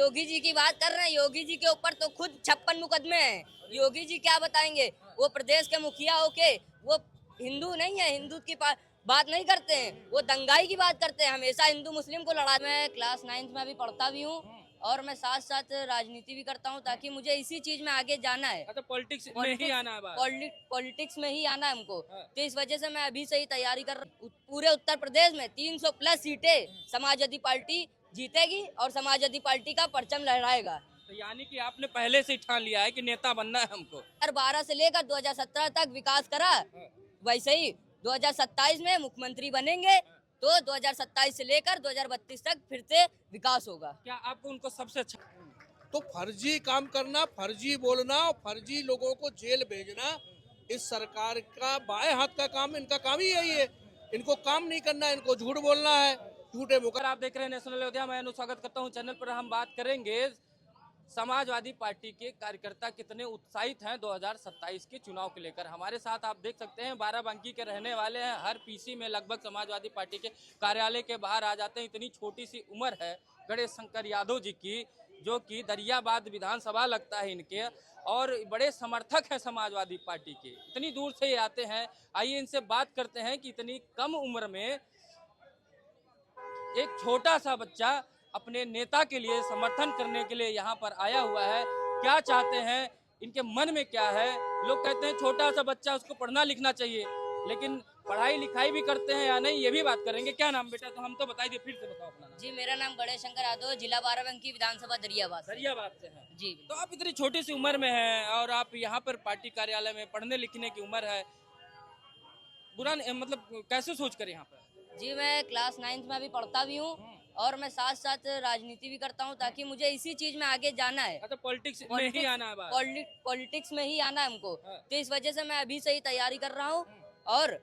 योगी जी की बात कर रहे हैं। योगी जी के ऊपर तो खुद 56 मुकदमे हैं। योगी जी क्या बताएंगे? वो प्रदेश के मुखिया होके वो हिंदू नहीं है, हिंदू की बात नहीं करते हैं, वो दंगाई की बात करते हैं। हमेशा हिंदू मुस्लिम को लड़ा। मैं क्लास 9th में अभी पढ़ता भी हूँ और मैं साथ साथ राजनीति भी करता हूँ, ताकि मुझे इसी चीज में आगे जाना है। अच्छा, पॉलिटिक्स में ही आना है बात। पॉलिटिक्स में ही आना है हमको। हाँ। तो इस वजह से मैं अभी से ही तैयारी कर रहा हूँ। पूरे उत्तर प्रदेश में 300 प्लस सीटें समाजवादी पार्टी जीतेगी और समाजवादी पार्टी का परचम लहराएगा। तो यानी कि आपने पहले से ही ठान लिया है कि नेता बनना है हमको। 2012 से लेकर 2017 तक विकास करा, वैसे ही 2027 में मुख्यमंत्री बनेंगे तो 2027 से लेकर 2032 तक फिर से विकास होगा। क्या आपको उनको सबसे अच्छा? तो फर्जी काम करना, फर्जी बोलना और फर्जी लोगों को जेल भेजना इस सरकार का बाएं हाथ का काम, इनका काम ही यही है। इनको काम नहीं करना है, इनको झूठ बोलना है, झूठे मुकर। आप देख रहे हैं नेशनल अयोध्या, मैं स्वागत करता हूं चैनल पर। हम बात करेंगे समाजवादी पार्टी के कार्यकर्ता कितने उत्साहित हैं 2027 के चुनाव को लेकर। हमारे साथ आप देख सकते हैं बाराबंकी के रहने वाले हैं। हर पीसी में लगभग समाजवादी पार्टी के कार्यालय के बाहर आ जाते हैं। इतनी छोटी सी उम्र है गणेश शंकर यादव जी की, जो कि दरियाबाद विधानसभा लगता है इनके, और बड़े समर्थक हैं समाजवादी पार्टी के। इतनी दूर से ये आते हैं। आइए इनसे बात करते हैं कि इतनी कम उम्र में एक छोटा सा बच्चा अपने नेता के लिए समर्थन करने के लिए यहाँ पर आया हुआ है। क्या चाहते हैं, इनके मन में क्या है? लोग कहते हैं छोटा सा बच्चा, उसको पढ़ना लिखना चाहिए, लेकिन पढ़ाई लिखाई भी करते हैं या नहीं, ये भी बात करेंगे। क्या नाम बेटा? तो हम तो बता दिए, फिर से बताओ अपना नाम। जी, मेरा नाम गणेश शंकर यादव, जिला बाराबंकी, विधानसभा दरियाबाद दरियाबाद से हैं जी। तो आप इतनी छोटी सी उम्र में हैं और आप यहाँ पर पार्टी कार्यालय में पढ़ने लिखने की उम्र है। बुरा मतलब कैसे सोच कर यहाँ पर? जी, मैं क्लास 9th में अभी पढ़ता भी हूँ और मैं साथ साथ राजनीति भी करता हूँ, ताकि मुझे इसी चीज में आगे जाना है। अच्छा, पॉलिटिक्स में ही आना है बात। पॉलिटिक्स में ही आना है हमको। हाँ। तो इस वजह से मैं अभी से ही तैयारी कर रहा हूँ और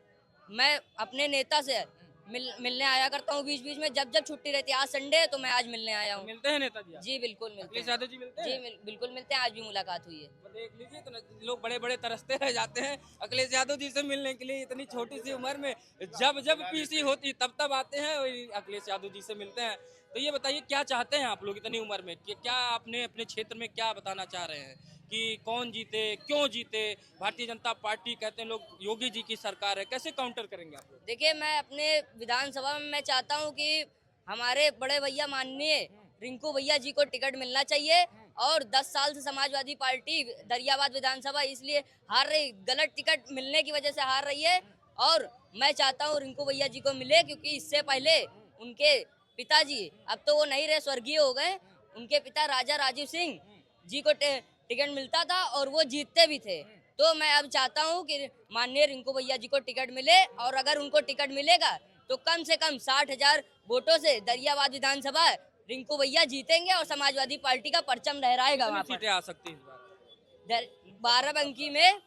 मैं अपने नेता से मिलने आया करता हूँ बीच बीच में, जब जब छुट्टी रहती है। आज संडे है तो मैं आज मिलने आया हूँ। मिलते हैं नेताजी आप? जी बिल्कुल मिलते अखिलेश हैं। यादव जी मिलते हैं? जी बिल्कुल मिलते हैं, आज भी मुलाकात हुई है। तो देख लीजिए, तो लोग बड़े बड़े तरसते रह जाते हैं अखिलेश यादव जी से मिलने के लिए। इतनी छोटी सी उम्र में जब जब पीसी होती तब तब आते हैं और अखिलेश यादव जी से मिलते हैं। तो ये बताइए, क्या चाहते हैं आप लोग इतनी उम्र में? क्या आपने अपने क्षेत्र में क्या बताना चाह रहे हैं कि कौन जीते, क्यों जीते? भारतीय जनता पार्टी कहते हैं लोग, योगी जी की सरकार है, कैसे काउंटर करेंगे आप लोग? देखिए, मैं अपने विधानसभा में मैं चाहता हूँ कि हमारे बड़े भैया माननीय रिंकू भैया जी को टिकट मिलना चाहिए। और 10 साल से समाजवादी पार्टी दरियाबाद विधानसभा इसलिए हार रही, गलत टिकट मिलने की वजह से हार रही है। और मैं चाहता हूँ रिंकू भैया जी को मिले, क्योंकि इससे पहले उनके पिताजी, अब तो वो नहीं रहे, स्वर्गीय हो गए, उनके पिता राजा राजीव सिंह जी को टिकट मिलता था और वो जीतते भी थे। तो मैं अब चाहता हूँ कि माननीय रिंकू भैया जी को टिकट मिले, और अगर उनको टिकट मिलेगा तो कम से कम 60,000 वोटों से दरियाबाद विधानसभा रिंकू भैया जीतेंगे और समाजवादी पार्टी का परचम लहराएगा। वहाँ सीटें आ सकती हैं इस बार? बाराबंकी में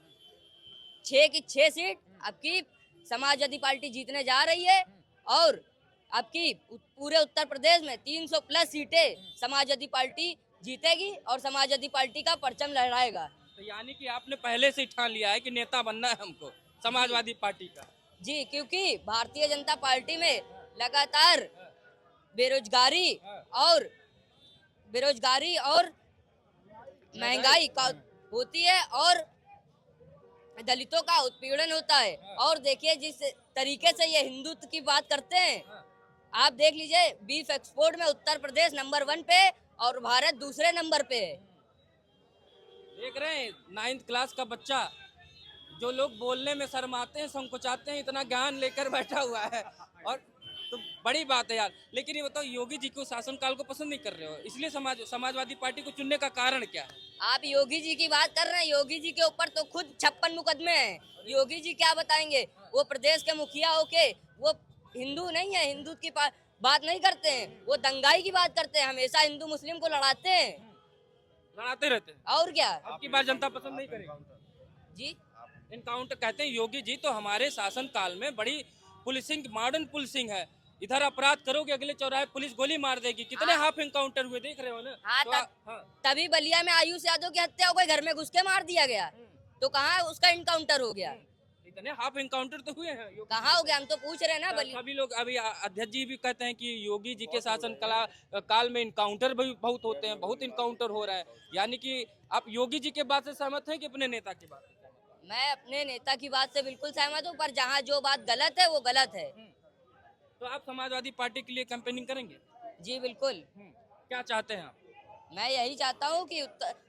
6 की 6 सीट आपकी समाजवादी पार्टी जीतने जा रही है, और आपकी पूरे उत्तर प्रदेश में 300 प्लस सीटें समाजवादी पार्टी जीतेगी और समाजवादी पार्टी का परचम लहराएगा। तो यानी कि आपने पहले से ही ठान लिया है कि नेता बनना है हमको समाजवादी पार्टी का? जी, क्योंकि भारतीय जनता पार्टी में लगातार बेरोजगारी और महंगाई का होती है और दलितों का उत्पीड़न होता है। और देखिए, जिस तरीके से ये हिंदुत्व की बात करते हैं, आप देख लीजिए, बीफ एक्सपोर्ट में उत्तर प्रदेश नंबर 1 पे और भारत दूसरे नंबर पे है। देख रहे हैं 9th क्लास का बच्चा, जो लोग बोलने में शर्माते हैं, संकोचाते हैं, इतना ज्ञान लेकर बैठा हुआ है। और तो बड़ी बात है यार। लेकिन ये बताओ, योगी जी को शासनकाल को पसंद नहीं कर रहे हो, इसलिए समाजवादी पार्टी को चुनने का कारण क्या है? आप योगी जी की बात कर रहे हैं। योगी जी के ऊपर तो खुद 56 मुकदमे हैं। योगी जी क्या बताएंगे? वो प्रदेश के मुखिया होके वो हिंदू नहीं है, हिंदू की बात नहीं करते हैं, वो दंगाई की बात करते हैं। हमेशा हिंदू मुस्लिम को लड़ाते हैं, लड़ाते रहते हैं। और क्या। आपकी बात जनता पसंद नहीं करेगी जी, इनकाउंटर कहते हैं योगी जी तो हमारे शासन काल में बड़ी पुलिसिंग, मॉडर्न पुलिसिंग है। इधर अपराध करोगे, अगले चौराहे पुलिस गोली मार देगी। कितने हाफ इनकाउंटर हुए, देख रहे हो ना? हाँ, तो तभी बलिया में आयुष यादव की हत्या हो गई, घर में घुस के मार दिया गया। तो कहाँ उसका इनकाउंटर हो गया? इतने हाफ इनकाउंटर तो हुए हैं योगी कहाँ हो गया, हम तो पूछ रहे हैं ना बलि। सभी लोग अभी अध्यक्ष जी भी कहते हैं कि योगी जी के शासन काल में इनकाउंटर भी बहुत होते हैं, बहुत इनकाउंटर हो रहा है। यानी कि आप योगी जी के बात से सहमत हैं कि अपने नेता की बात से सहमत हैं? मैं अपने नेता की बात से बिल्कुल सहमत हूँ, पर जहाँ जो बात गलत है वो गलत है। तो आप समाजवादी पार्टी के लिए कैंपेनिंग करेंगे? जी बिल्कुल। क्या चाहते हैं आप? मैं यही चाहता हूँ कि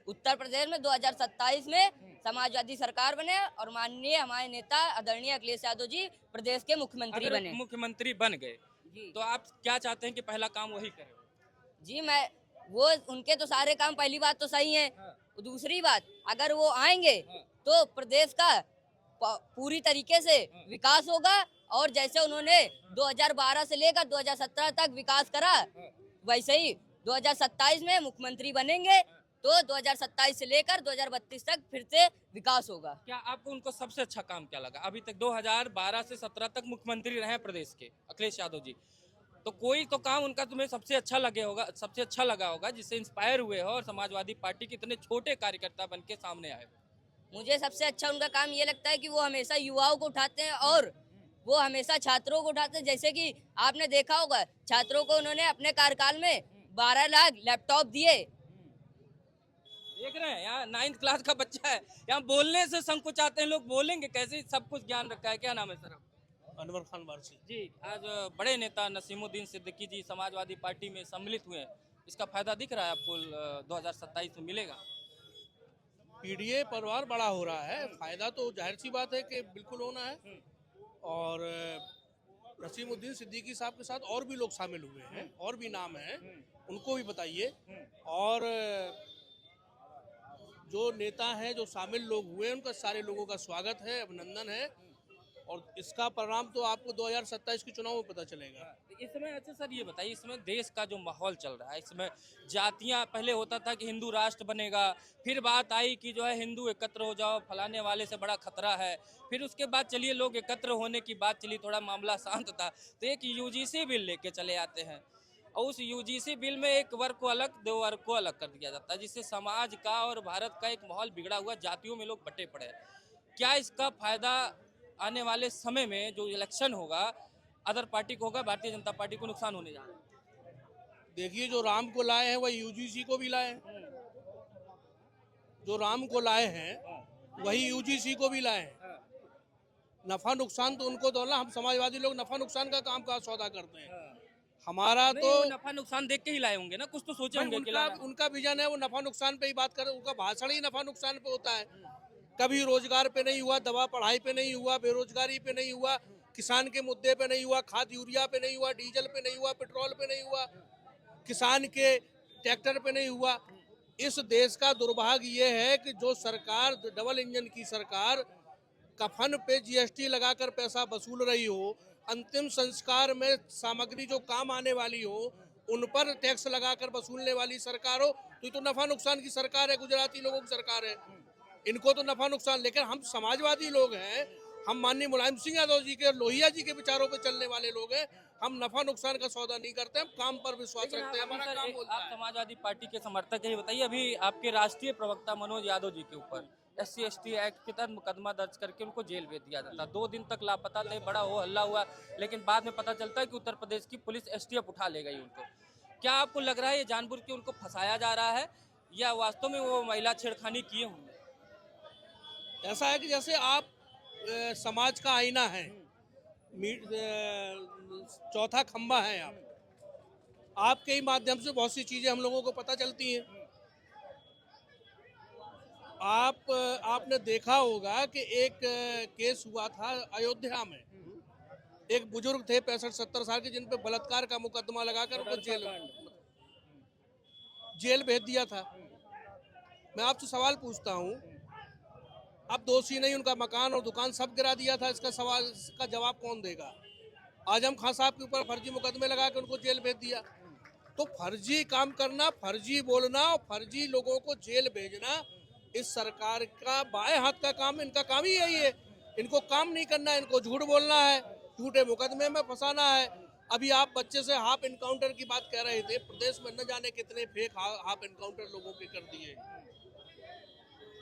उत्तर प्रदेश में 2027 में समाजवादी सरकार बने और माननीय हमारे नेता आदरणीय अखिलेश यादव जी प्रदेश के मुख्यमंत्री अगर बने। मुख्यमंत्री बन गए जी तो आप क्या चाहते हैं कि पहला काम वही करें? जी, मैं वो उनके तो सारे काम, पहली बात तो सही है। दूसरी बात, अगर वो आएंगे तो प्रदेश का पूरी तरीके से विकास होगा, और जैसे उन्होंने 2012 से लेकर 2017 तक विकास करा, वैसे ही 2027 में मुख्यमंत्री बनेंगे तो 2027 से लेकर 2032 तक फिर से विकास होगा। क्या आपको उनको सबसे अच्छा काम क्या लगा? अभी तक 2012 से 17 तक मुख्यमंत्री रहे प्रदेश के अखिलेश यादव जी, तो कोई तो काम उनका तुम्हें सबसे अच्छा लगा होगा जिससे इंस्पायर हुए हो और समाजवादी पार्टी के इतने छोटे कार्यकर्ता बन के सामने आए। मुझे सबसे अच्छा उनका काम ये लगता है कि वो हमेशा युवाओं को उठाते हैं और वो हमेशा छात्रों को उठाते हैं। जैसे कि आपने देखा होगा, छात्रों को उन्होंने अपने कार्यकाल में 12 लाख लैपटॉप दिए। देख रहे हैं यहाँ 9th क्लास का बच्चा है, यहाँ बोलने से संकोचाते हैं लोग, बोलेंगे कैसे, सब कुछ ज्ञान रखा है। क्या नाम है सर? अनवर खान वारसी जी, आज बड़े नेता नसीमुद्दीन सिद्दीकी जी समाजवादी पार्टी में सम्मिलित हुए हैं, इसका फायदा दिख रहा है आपको 2027 में मिलेगा? पीडीए परिवार बड़ा हो रहा है, फायदा तो जाहिर सी बात है कि बिल्कुल होना है। और नसीमुद्दीन सिद्दीकी साहब के साथ और भी लोग शामिल हुए हैं, और भी नाम हैं, उनको भी बताइए। और जो नेता हैं, जो शामिल लोग हुए, उनका सारे लोगों का स्वागत है, अभिनंदन है। और इसका परिणाम तो आपको 2027 के चुनाव में पता चलेगा। इसमें अच्छा सर ये बताइए, इसमें देश का जो माहौल चल रहा है, इसमें जातियां, पहले होता था कि हिंदू राष्ट्र बनेगा, फिर बात आई कि जो है हिंदू एकत्र हो जाओ, फलाने वाले से बड़ा खतरा है, फिर उसके बाद चलिए लोग एकत्र होने की बात चली, थोड़ा मामला शांत था, तो एक यूजीसी बिल लेके चले आते हैं और उस यूजीसी बिल में एक वर्ग को अलग, दो वर्ग को अलग कर दिया जाता है, जिससे समाज का और भारत का एक माहौल बिगड़ा हुआ, जातियों में लोग बटे पड़े हैं। क्या इसका फायदा आने वाले समय में जो इलेक्शन होगा अदर पार्टी को होगा, भारतीय जनता पार्टी को नुकसान होने जा रहा है? देखिए, जो राम को लाए हैं वही यूजीसी को भी लाए हैं, जो राम को लाए हैं वही यूजीसी को भी लाए हैं। नफा नुकसान तो उनको दो ना, हम समाजवादी लोग नफा नुकसान का काम का सौदा करते हैं। हमारा तो नफा नुकसान देख के ही लाए होंगे ना, कुछ तो सोचे होंगे कि उनका विजन है, वो नफा नुकसान पे ही बात कर, उनका भाषण ही नफा नुकसान पे होता है। कभी रोजगार पे नहीं हुआ, दवा पढ़ाई पे नहीं हुआ, बेरोजगारी पे नहीं हुआ, किसान के मुद्दे पे नहीं हुआ, खाद यूरिया पे नहीं हुआ, डीजल पे नहीं हुआ, पेट्रोल पे नहीं हुआ, किसान के ट्रैक्टर पे नहीं हुआ। इस देश का दुर्भाग्य ये है कि जो सरकार, डबल इंजन की सरकार, कफन पे जीएसटी लगाकर पैसा वसूल रही हो, अंतिम संस्कार में सामग्री जो काम आने वाली हो उन पर टैक्स लगाकर वसूलने वाली सरकार हो, तो ये तो नफा नुकसान की सरकार है, गुजराती लोगों की सरकार है। इनको तो नफा नुकसान, लेकिन हम समाजवादी लोग हैं, हम माननीय मुलायम सिंह यादव जी के, लोहिया जी के विचारों पे चलने वाले लोग हैं। हम नफा नुकसान का सौदा नहीं करते, हम काम पर विश्वास रखते हैं, हमारा काम बोलता आप है। समाजवादी पार्टी के समर्थक है, बताइए अभी आपके राष्ट्रीय प्रवक्ता मनोज यादव जी के ऊपर SC/ST एक्ट के तहत मुकदमा दर्ज करके उनको जेल भेज दिया जाता, 2 दिन तक लापता थे, बड़ा हो हल्ला हुआ, लेकिन बाद में पता चलता है कि उत्तर प्रदेश की पुलिस STF उठा ले गई उनको। क्या आपको लग रहा है ये जानबूझ के उनको फंसाया जा रहा है या वास्तव में वो महिला छेड़खानी किए होंगे? ऐसा है कि जैसे आप समाज का आईना है, चौथा खंबा है, आपके ही माध्यम से बहुत सी चीजें हम लोगों को पता चलती हैं। आपने देखा होगा कि एक केस हुआ था अयोध्या में, एक बुजुर्ग थे 65-70 साल के, जिन पे बलात्कार का मुकदमा लगाकर उनको जेल भेज दिया था। मैं आपसे सवाल पूछता हूँ, अब दोषी नहीं, उनका मकान और दुकान सब गिरा दिया था, इसका जवाब कौन देगा? आजम खान साहब के ऊपर फर्जी मुकदमे लगा के उनको जेल भेज दिया। तो फर्जी काम करना, फर्जी बोलना और फर्जी लोगों को जेल भेजना इस सरकार का बाएं हाथ का काम, इनका काम ही यही है। इनको काम नहीं करना है, इनको झूठ बोलना है, झूठे मुकदमे में फंसाना है। अभी आप बच्चे से हाफ एनकाउंटर की बात कह रहे थे, प्रदेश में न जाने कितने फेक हाफ एनकाउंटर लोगों के कर दिए।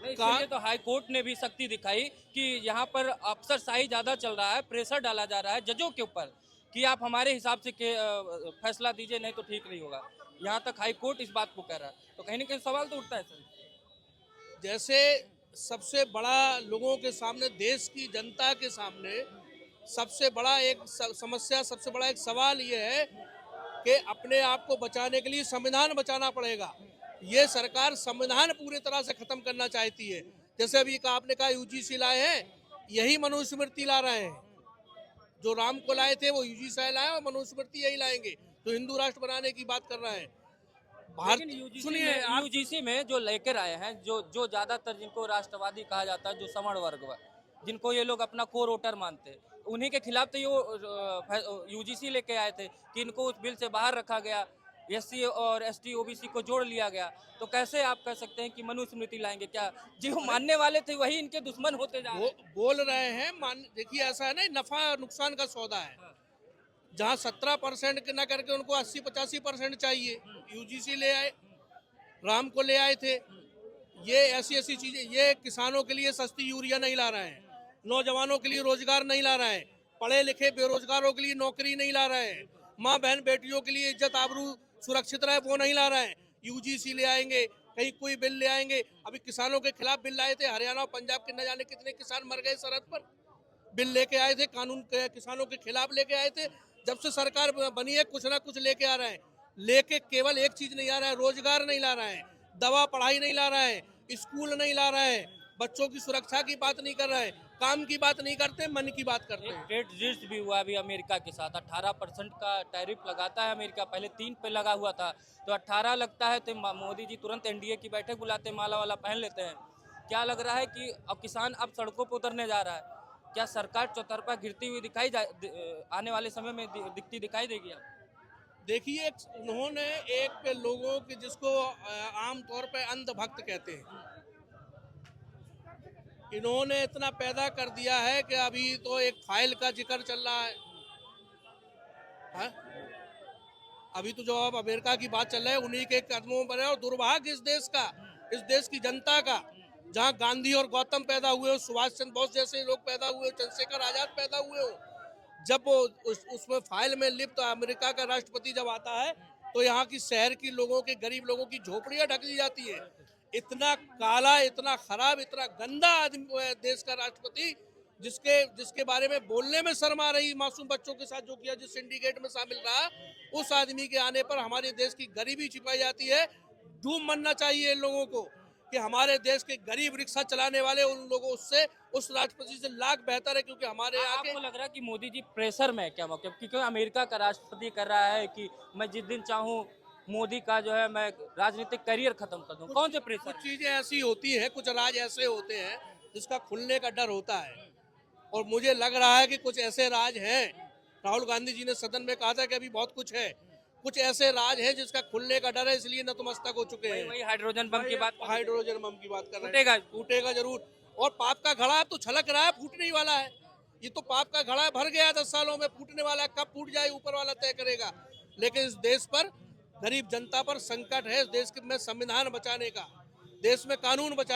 इसलिए तो हाई कोर्ट ने भी सख्ती दिखाई कि यहाँ पर अफसरशाही ज्यादा चल रहा है, प्रेशर डाला जा रहा है जजों के ऊपर कि आप हमारे हिसाब से फैसला दीजिए, नहीं तो ठीक नहीं होगा। यहाँ तक हाई कोर्ट इस बात को कह रहा है, तो कहीं ना कहीं सवाल तो उठता है सर। जैसे सबसे बड़ा लोगों के सामने, देश की जनता के सामने सबसे बड़ा एक समस्या, सबसे बड़ा एक सवाल ये है कि अपने आप को बचाने के लिए संविधान बचाना पड़ेगा। ये सरकार संविधान पूरी तरह से खत्म करना चाहती है। जैसे अभी आपने कहा यूजीसी लाए हैं, यही मनुस्मृति ला रहे हैं। जो राम को लाए थे वो यूजीसी लाए और मनुस्मृति यही लाएंगे, तो हिंदू राष्ट्र बनाने की बात कर रहे हैं। सुनिए, यूजीसी में जो लेकर आए हैं, जो ज्यादातर जिनको राष्ट्रवादी कहा जाता है, जो सवर्ण वर्ग, जिनको ये लोग अपना कोर वोटर मानते हैं, उन्हीं के खिलाफ तो ये यूजीसी लेके आए थे कि इनको उस बिल से बाहर रखा गया, एससी और एसटी ओबीसी को जोड़ लिया गया। तो कैसे आप कह सकते हैं कि मनुस्मृति लाएंगे? क्या जो मानने वाले थे वही इनके दुश्मन होते जा रहे हैं? बोल रहे हैं, देखिए ऐसा है ना, नफा नुकसान का सौदा है। जहाँ 17% न करके उनको 80-85% चाहिए। यूजीसी ले आए, राम को ले आए थे, ये ऐसी चीजें। ये किसानों के लिए सस्ती यूरिया नहीं ला रहे हैं, नौजवानों के लिए रोजगार नहीं ला रहे हैं, पढ़े लिखे बेरोजगारों के लिए नौकरी नहीं ला रहे हैं, माँ बहन बेटियों के लिए इज्जत आबरू सुरक्षित रहे वो नहीं ला रहे हैं। यूजीसी ले आएंगे, कहीं कोई बिल ले आएंगे। अभी किसानों के खिलाफ बिल लाए थे, हरियाणा और पंजाब के न जाने कितने किसान मर गए सरहद पर। बिल लेके आए थे, कानून किसानों के खिलाफ लेके आए थे। जब से सरकार बनी है कुछ ना कुछ लेके आ रहे हैं। लेके केवल एक चीज नहीं आ रहा है, रोजगार नहीं ला रहे हैं, दवा पढ़ाई नहीं ला रहे हैं, स्कूल नहीं ला रहे हैं, बच्चों की सुरक्षा की बात नहीं कर रहे हैं, काम की बात नहीं करते, मन की बात करते हैं। ट्रेड डील्स भी हुआ अभी अमेरिका के साथ, 18% का टैरिफ लगाता है अमेरिका, पहले 3 पे लगा हुआ था, तो 18 लगता है। तो मोदी जी तुरंत एनडीए की बैठक बुलाते, माला वाला पहन लेते हैं। क्या लग रहा है कि अब किसान अब सड़कों पर उतरने जा रहा है? क्या सरकार चौतरफा गिरती हुई आने वाले समय में दिखाई देगी? आप देखिए, उन्होंने एक लोगों के, जिसको आमतौर पर अंधभक्त कहते हैं, इन्होंने इतना पैदा कर दिया है कि अभी तो एक फाइल का जिक्र चल रहा है। हा? अभी तो जो अब अमेरिका की बात चल रही है, उन्हीं के कदमों पर है। और दुर्भाग्य इस देश का, इस देश की जनता का, जहां गांधी और गौतम पैदा हुए हो, सुभाष चंद्र बोस जैसे लोग पैदा हुए हो, चंद्रशेखर आजाद पैदा हुए हो, जब वो उसमें फाइल में लिप्त तो अमेरिका का राष्ट्रपति जब आता है तो यहाँ की शहर की लोगों के, गरीब लोगों की झोपड़ियां ढक दी जाती है। इतना काला, इतना खराब, इतना गंदा आदमी देश का राष्ट्रपति, जिसके बारे में बोलने में शर्म आ रही, मासूम बच्चों के साथ जो किया, जिस सिंडिकेट में शामिल रहा, उस आदमी के आने पर हमारे देश की गरीबी छिपाई जाती है। डूब मरना चाहिए इन लोगों को कि हमारे देश के गरीब रिक्शा चलाने वाले उन लोगों से, उस राष्ट्रपति से लाख बेहतर है, क्योंकि हमारे यहाँ के। आपको लग रहा है कि मोदी जी प्रेशर में क्या मौके, क्योंकि अमेरिका का राष्ट्रपति कर रहा है कि मैं जिस दिन चाहूँ मोदी का जो है मैं राजनीतिक करियर खत्म कर दूं? कौन से प्रेशर? कुछ चीजें ऐसी होती है, कुछ राज ऐसे होते हैं जिसका खुलने का डर होता है, और मुझे लग रहा है कि कुछ ऐसे राज हैं। राहुल गांधी जी ने सदन में कहा था कि अभी बहुत कुछ है, कुछ ऐसे राज हैं जिसका खुलने का डर है, इसलिए नतमस्तक हो चुके हैं। वही हाइड्रोजन बम की बात, हाइड्रोजन बम की बात कर रहे हैं। टूटेगा जरूर, और पाप का घड़ा तो छलक रहा है, फूटने ही वाला है। ये तो पाप का घड़ा भर गया 10 सालों में, फूटने वाला है। कब फूट जाए ऊपर वाला तय करेगा। लेकिन इस देश पर, गरीब जनता पर संकट है। इस देश में संविधान बचाने का, देश में कानून बचा